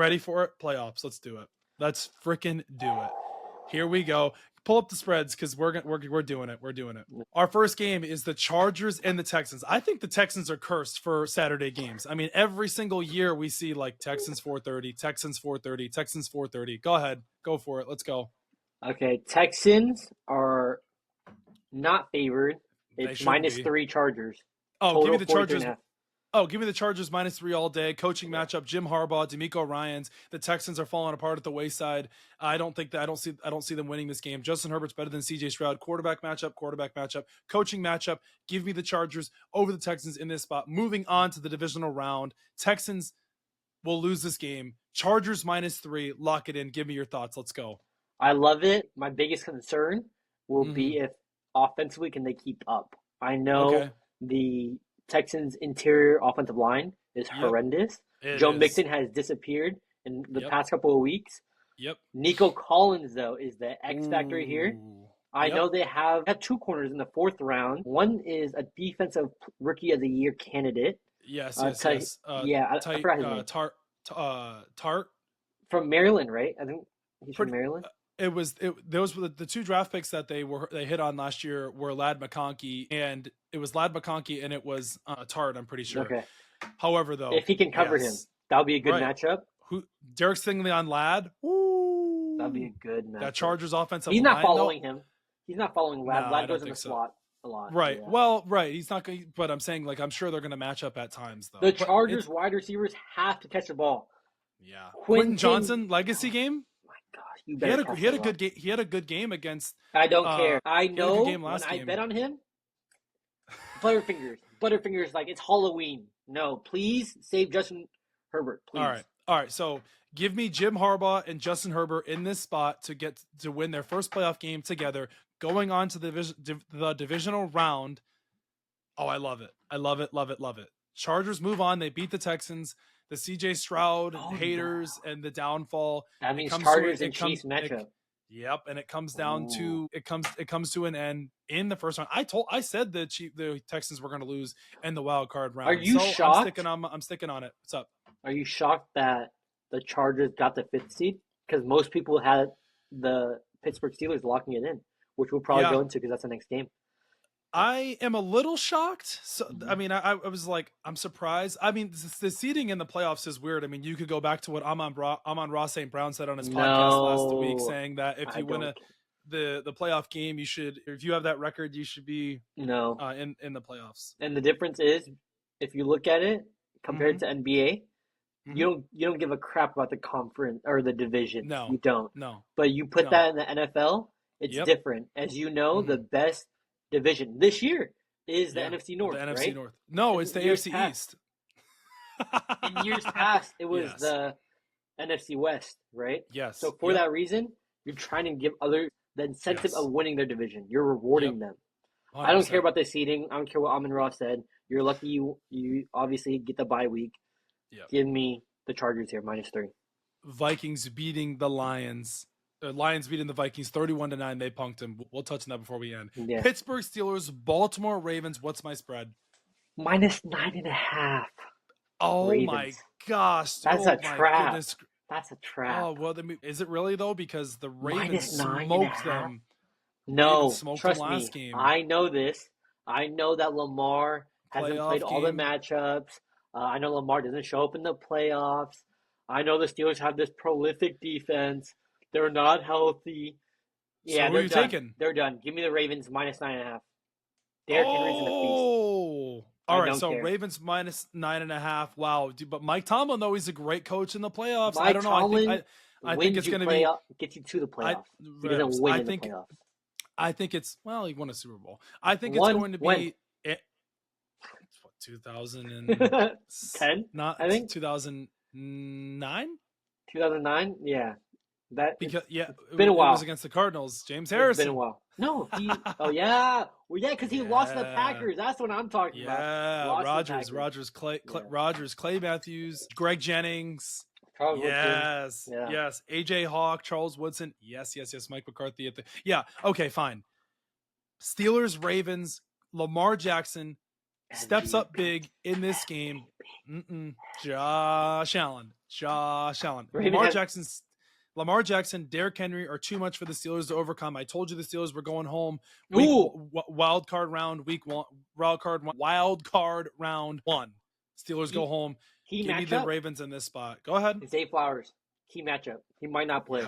ready for it? Playoffs. Let's do it. Let's freaking do it. Here we go. Pull up the spreads because we're doing it. We're doing it. Our first game is the Chargers and the Texans. I think the Texans are cursed for Saturday games. I mean, every single year we see like Texans 4:30, Texans 4:30, Texans 4:30. Go ahead. Go for it. Let's go. Okay, Texans are not favored. It's -3 Chargers. Oh, Total give me the Chargers. 43.5. Oh, give me the Chargers -3 all day. Coaching matchup: Jim Harbaugh, DeMeco Ryans. The Texans are falling apart at the wayside. I don't see them winning this game. Justin Herbert's better than CJ Stroud. Quarterback matchup. Coaching matchup. Give me the Chargers over the Texans in this spot. Moving on to the divisional round. Texans will lose this game. Chargers -3. Lock it in. Give me your thoughts. Let's go. I love it. My biggest concern will be if offensively can they keep up. I know the Texans' interior offensive line is horrendous. Joe Mixon has disappeared in the past couple of weeks. Nico Collins, though, is the X factor here. I know they have 2 corners in the 4th round. One is a defensive rookie of the year candidate. Yes. I forgot his name. Tart from Maryland, right? I think he's from Maryland. Those were the 2 draft picks that they hit on last year were Lad McConkey, and it was Tart, I'm pretty sure. Okay. However, though, if he can cover him, that'll be a good matchup. Derek Stingley on Lad? Ooh, that'll be a good matchup. That Chargers offensive He's line. not following him. He's not following Lad. No, Lad goes in the slot a lot. Right. Yeah. Well, right. He's not going. But I'm saying, like, I'm sure they're going to match up at times, though. The Chargers wide receivers have to catch the ball. Yeah. Quentin Johnson legacy game. He had a good game. He had a good game against. I don't care. I know when I bet on him. Butterfingers, like it's Halloween. No, please save Justin Herbert. Please. All right. So give me Jim Harbaugh and Justin Herbert in this spot to win their first playoff game together, going on to the divisional round. Oh, I love it. I love it. Chargers move on. They beat the Texans. The CJ Stroud haters and the downfall. That means Chargers and Chiefs matchup. Yep, and it comes down to it comes to an end in the first round. I said the Texans were going to lose in the wild card round. Are you shocked? I'm sticking on it. What's up? Are you shocked that the Chargers got the 5th seed? Because most people had the Pittsburgh Steelers locking it in, which we'll probably go into because that's the next game. I am a little shocked. So, I mean, I was like, I'm surprised. I mean, the seeding in the playoffs is weird. I mean, you could go back to what Amon-Ra St. Brown said on his podcast last week, saying that if you win the playoff game, if you have that record, you should be in the playoffs. And the difference is, if you look at it compared to NBA, you don't give a crap about the conference or the division. No, you don't. No, but you put that in the NFL, it's different. As you know, the best division this year is the NFC North, the right? NFC North. No, it's the AFC East. In years past, it was the NFC West, right? Yes. So for that reason, you're trying to give others the incentive of winning their division. You're rewarding them. 100%. I don't care about the seeding. I don't care what Amon-Ra said. You're lucky you obviously get the bye week. Yep. Give me the Chargers here, -3. Vikings beating the Lions. Lions beating the Vikings 31-9. They punked them. We'll touch on that before we end. Yeah. Pittsburgh Steelers, Baltimore Ravens. What's my spread? -9.5. Oh Ravens. My gosh! That's a trap. Goodness. That's a trap. Oh well, is it really though? Because the Ravens smoked them. No, smoked trust them last me. Game. I know this. I know that Lamar hasn't played all the matchups. I know Lamar doesn't show up in the playoffs. I know the Steelers have this prolific defense. They're not healthy. Yeah, so who are you taking? They're done. Give me the Ravens -9.5. Derrick Henry's in the feast. Oh, all right. So Ravens -9.5. Wow, but Mike Tomlin though, he's a great coach in the playoffs. I don't know. I think it's going to be get you to the playoffs. He doesn't win in the playoffs. I think it's he won a Super Bowl. I think it's going to be 2010. Not I think 2009. 2009. Yeah. Because it's been a while. It was against the Cardinals. James Harrison. It's been a while. No, because he lost the Packers. That's what I'm talking about. Yeah, Rodgers, Clay Matthews, Greg Jennings. Yes. AJ Hawk, Charles Woodson. Yes. Mike McCarthy okay, fine. Steelers, Ravens, Lamar Jackson steps up big in this game. Josh Allen. Josh Allen. Ravens Lamar Jackson, Derrick Henry are too much for the Steelers to overcome. I told you the Steelers were going home. Wild card round one. Steelers go home. Give me the Ravens in this spot. Go ahead. Zay Flowers. Key matchup. He might not play.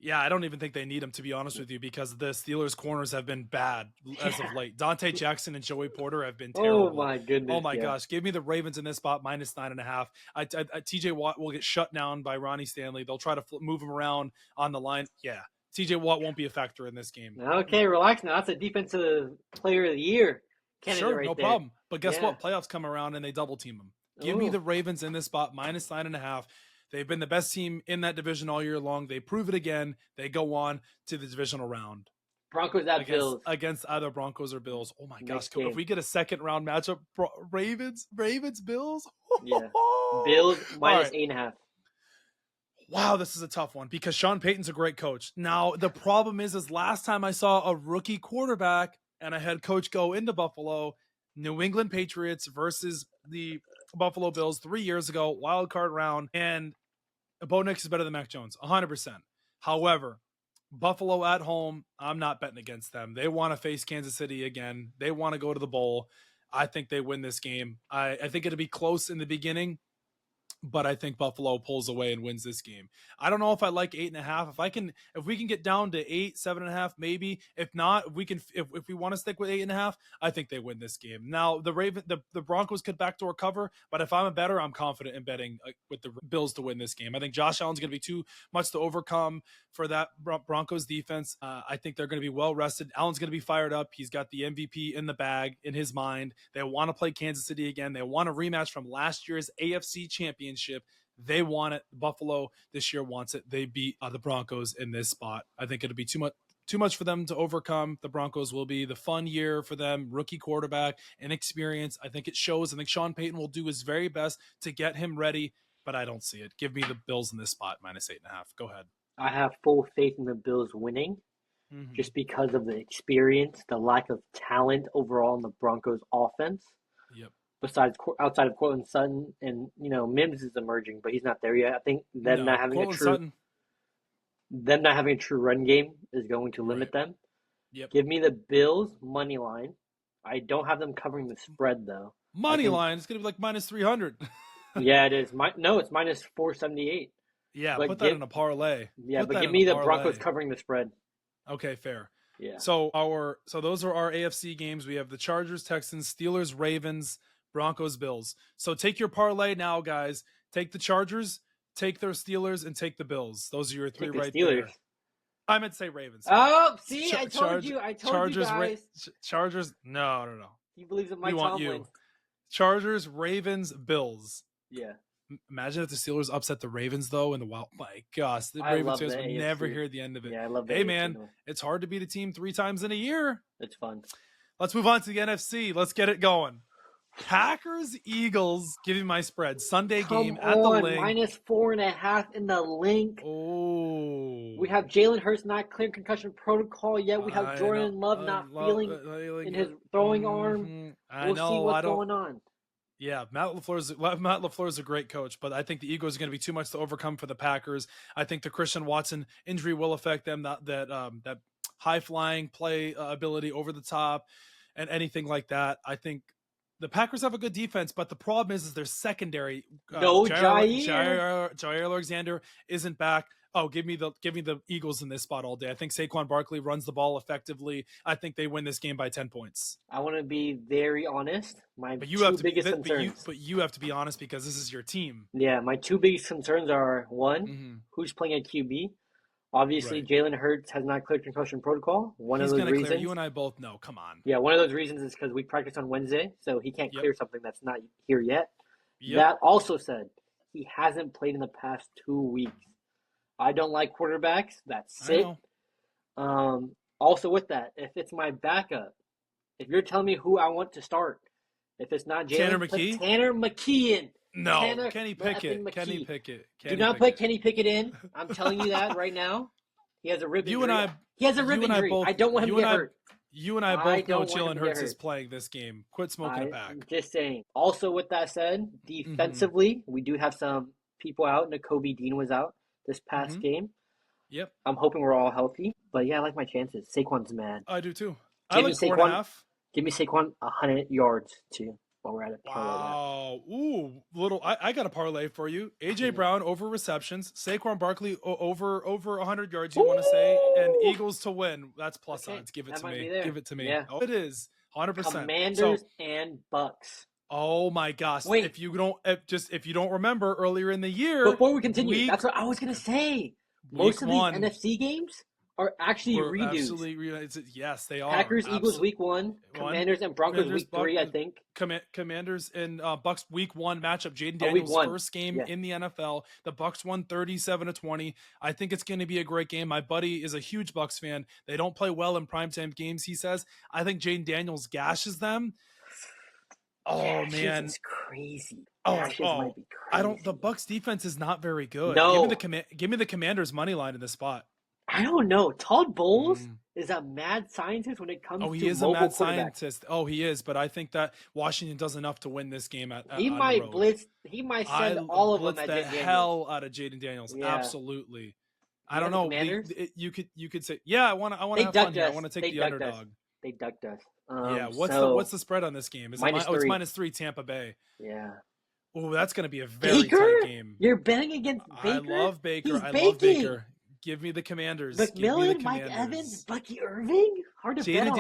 Yeah, I don't even think they need him, to be honest with you, because the Steelers' corners have been bad as of late. Dante Jackson and Joey Porter have been terrible. Oh, my goodness. Oh, my gosh. Give me the Ravens in this spot, -9.5. TJ Watt will get shut down by Ronnie Stanley. They'll try to move him around on the line. Yeah, TJ Watt won't be a factor in this game. Okay, relax now. That's a defensive player of the year candidate Sure, no problem. But guess what? Playoffs come around and they double team them. Give me the Ravens in this spot, -9.5. They've been the best team in that division all year long. They prove it again. They go on to the divisional round. Broncos at Bills. Against either Broncos or Bills. Oh, my gosh. If we get a second round matchup, Ravens, Bills. Yeah. Bills -8.5. Wow, this is a tough one because Sean Payton's a great coach. Now, the problem is last time I saw a rookie quarterback and a head coach go into Buffalo, New England Patriots versus the Buffalo Bills 3 years ago, wild card round, and Bo Nix is better than Mac Jones, 100%. However, Buffalo at home, I'm not betting against them. They want to face Kansas City again. They want to go to the bowl. I think they win this game. I think it'll be close in the beginning, but I think Buffalo pulls away and wins this game. I don't know if I like 8.5. If we can get down to 8, 7.5, maybe. If not, if we want to stick with 8.5, I think they win this game. Now the Broncos could backdoor cover, but if I'm a bettor, I'm confident in betting with the Bills to win this game. I think Josh Allen's going to be too much to overcome for that Broncos defense. I think they're going to be well rested. Allen's going to be fired up. He's got the MVP in the bag in his mind. They want to play Kansas City again. They want a rematch from last year's AFC Championship. They want it. Buffalo this year wants it. They beat the Broncos in this spot. I think it'll be too much for them to overcome. The Broncos will be the fun year for them. Rookie quarterback, inexperience. I think it shows. I think Sean Payton will do his very best to get him ready, but I don't see it. Give me the Bills in this spot, -8.5. Go ahead. I have full faith in the Bills winning just because of the experience, the lack of talent overall in the Broncos offense. Yep. Outside of Cortland Sutton, and Mims is emerging, but he's not there yet. I think them not having a true run game is going to limit them. Yep. Give me the Bills money line. I don't have them covering the spread though. Money line, it's going to be like -300. Yeah, it is. It's -478. Yeah, put that in a parlay. Yeah, but give me the Broncos covering the spread. Okay, fair. Yeah. So those are our AFC games. We have the Chargers, Texans, Steelers, Ravens, Broncos, Bills. So take your parlay now, guys. Take the Chargers, take their Steelers, and take the Bills. Those are your three right there. I meant to say Ravens. Oh, see, I told you guys. Chargers. No. He believes in Mike Tomlin. Chargers, Ravens, Bills. Yeah. Imagine if the Steelers upset the Ravens, though, in the wild. My gosh, the Ravens fans would never hear the end of it. Yeah, I love that. Hey, man, it's hard to beat a team 3 times in a year. It's fun. Let's move on to the NFC. Let's get it going. Packers, Eagles. Give me my spread. Sunday game at the Link. -4.5 in the Link. Oh. We have Jalen Hurts not clearing concussion protocol yet. We have Jordan Love not feeling in his throwing arm. We'll see what's going on. Yeah, Matt LaFleur's a great coach, but I think the Eagles are going to be too much to overcome for the Packers. I think the Christian Watson injury will affect them. That high flying play ability over the top and anything like that. I think the Packers have a good defense, but the problem is their secondary. Jair Alexander isn't back. Oh, give me the Eagles in this spot all day. I think Saquon Barkley runs the ball effectively. I think they win this game by 10 points. I want to be very honest. But you have to be honest because this is your team. Yeah, my 2 biggest concerns are one, who's playing at QB. Obviously, right. Jalen Hurts has not cleared concussion protocol. He's of those reasons. Clear. You and I both know. Come on. Yeah, one of those reasons is because we practiced on Wednesday, so he can't clear something that's not here yet. Yep. That also said, he hasn't played in the past 2 weeks. I don't like quarterbacks. That's it. Also with that, if it's my backup, if you're telling me who I want to start, if it's not Jalen, Tanner McKee in. No, Kenny Pickett. Do not put Kenny Pickett in. I'm telling you that right now. He has a rib injury. He has a rib injury. I don't want him to get hurt. You and I both know Jalen Hurts is playing this game. Quit smoking it back. Just saying. Also, with that said, defensively, we do have some people out. Nakobe Dean was out this past game. Yep. I'm hoping we're all healthy. But yeah, I like my chances. Saquon's mad. I do too. I like 4.5. Give me Saquon 100 yards too. While we're at it. Wow. Ooh, I got a parlay for you. AJ Brown over receptions. Saquon Barkley over 100 yards, you want to say, and Eagles to win. That's plus odds. Give it to me. Give it to me. Yeah. Oh, it is 100%. Commanders and Bucks. Oh my gosh! Wait. If you don't remember earlier in the year, before we continue, that's what I was gonna say. Most of these NFC games are actually redos. Absolutely, yes, they are. Packers, Eagles, week 1. Commanders and Broncos, week 3, I think. Commanders and Bucks, week 1 matchup. Jaden Daniels' first game in the NFL. The Bucks won 37-20. I think it's going to be a great game. My buddy is a huge Bucks fan. They don't play well in primetime games, he says. I think Jaden Daniels gashes them. Oh man, it's crazy. Might be crazy. The Bucks defense is not very good. No. Give me the Commanders money line in this spot. I don't know. Todd Bowles is a mad scientist when it comes to he is a mad scientist. Oh, he is. But I think that Washington does enough to win this game. He might blitz. He might send all of them at the hell out of Jaden Daniels. Yeah. Absolutely. I don't know. You could say, I want to have fun here. I want to take the underdog. They ducked us. What's the spread on this game? Is it's -3 Tampa Bay. Yeah. Oh, that's going to be a very tight game. You're betting against Baker? I love Baker. Love Baker. Give me the Commanders. McMillan, Mike Evans, Bucky Irving. Hard to bet on.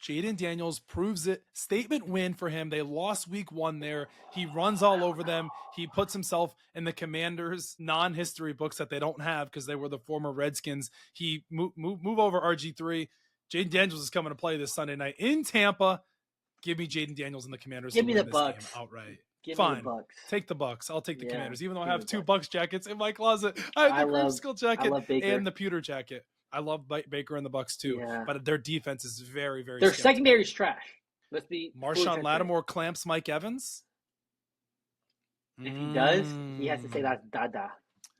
Jaden Daniels proves it. Statement win for him. They lost week 1 there. He runs all over them. He puts himself in the Commanders' non-history books that they don't have because they were the former Redskins. He move over RG3. Jaden Daniels is coming to play this Sunday night in Tampa. Give me Jaden Daniels and the Commanders. Give me the Bucks outright. Fine. Take the Bucks. I'll take the Commanders, even though I have 2 Bucks jackets in my closet. I have the Creamsicle jacket and the pewter jacket. I love Baker and the Bucks too, but their defense is very, very. Their secondary is trash. Let's be. Marshawn Lattimore clamps Mike Evans. If he does, he has to say that's Dada.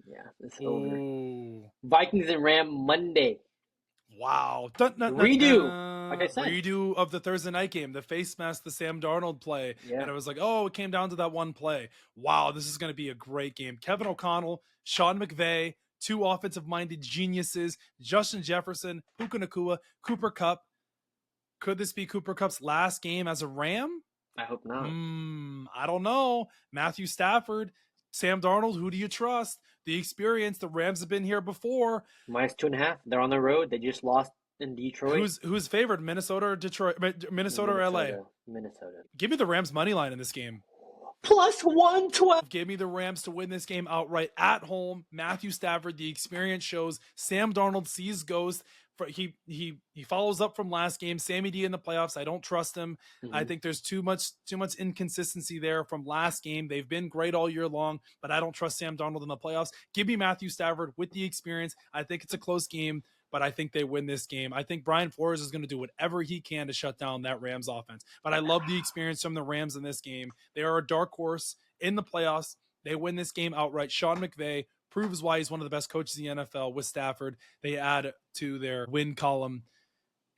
Yeah, it's over. Vikings and Ram Monday. Wow. Redo. Like I said. Redo of the Thursday night game. The face mask, the Sam Darnold play. Yeah. And it was like, it came down to that one play. Wow, this is going to be a great game. Kevin O'Connell, Sean McVay, 2 offensive-minded geniuses. Justin Jefferson, Puka Nacua, Cooper Kupp. Could this be Cooper Kupp's last game as a Ram? I hope not. I don't know. Matthew Stafford, Sam Darnold, who do you trust? The experience, the Rams have been here before. -2.5. They're on the road. They just lost in Detroit. Who's favored? Minnesota or Detroit? Minnesota or LA? Minnesota. Give me the Rams money line in this game. +112. Give me the Rams to win this game outright at home. Matthew Stafford, the experience shows. Sam Darnold sees ghosts. He follows up from last game. Sammy D in the playoffs. I don't trust him. I think there's too much inconsistency there from last game. They've been great all year long, but I don't trust Sam Darnold in the playoffs. Give me Matthew Stafford with the experience. I think it's a close game, but I think they win this game. I think Brian Flores is going to do whatever he can to shut down that Rams offense. But I love the experience from the Rams in this game. They are a dark horse in the playoffs. They win this game outright. Sean McVay proves why he's one of the best coaches in the NFL with Stafford. They add to their win column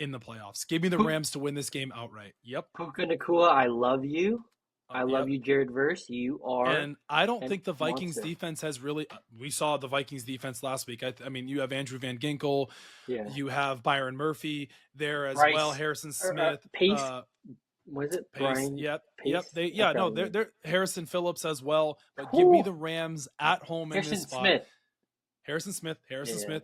in the playoffs. Give me the Rams to win this game outright. Yep. Puka Nacua, I love you. I love you, Jared Verse. You are. And I don't think the Vikings defense has really. We saw the Vikings defense last week. I mean, you have Andrew Van Ginkel. Yeah. You have Byron Murphy there as well. Harrison Smith. Pace. Was it Pace? Brian? Yep. Pace? Yep. They're Harrison Phillips as well. But give me the Rams at home in this spot. Harrison Smith.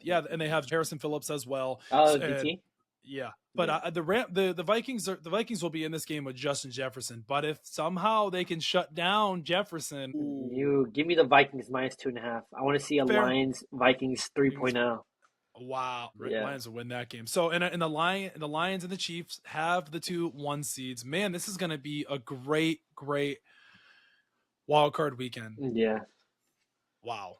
Yeah, and they have Harrison Phillips as well. Oh, DT. Yeah, but the Vikings will be in this game with Justin Jefferson. But if somehow they can shut down Jefferson, you give me the Vikings -2.5. I want to see a Lions Vikings 3.0. Wow, Lions will win that game. So, and the Lions and the Chiefs have the 2 1 seeds. Man, this is going to be a great wild card weekend. Yeah. Wow.